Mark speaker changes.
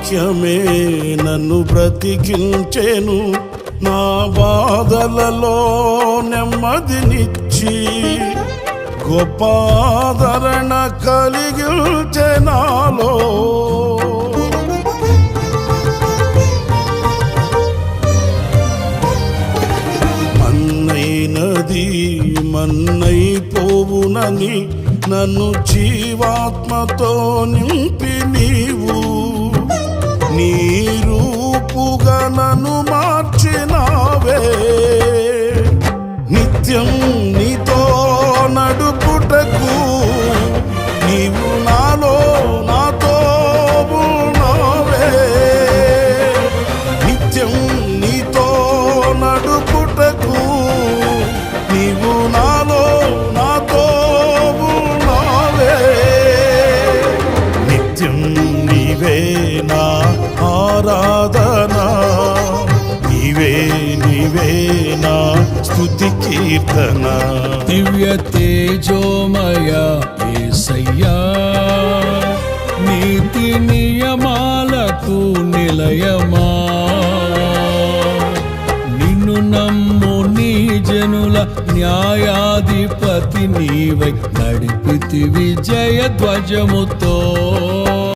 Speaker 1: వాక్యమే నన్ను బ్రతికించెను, నా బాధలలో నెమ్మదినిచ్చి గొప్ప ఆదరణ కలిగించె నాలో. మన్నైనది మన్నైపోవునని నన్ను జీవాత్మతో నింపి నీవు నీ రూపుగా నన్ను మార్చినావే. నిత్యం నీతో నడుపుటకు నీవు నాలో నాతో ఉన్నావే. నిత్యం నీతో నడుపుటకు నీవు నాలో నాతో ఉన్నావే. నిత్యం నీవే నా ఆరాధన, నీవే నీవే నా స్తుతి కీర్తన.
Speaker 2: దివ్య తేజోమయ యేసయ్యా, నీతి నియమాలకు నిలయమా, నిన్ను నమ్ము నీ జనుల న్యాయాధిపతి నీవై నడిపితివి జయ ధ్వజముతో.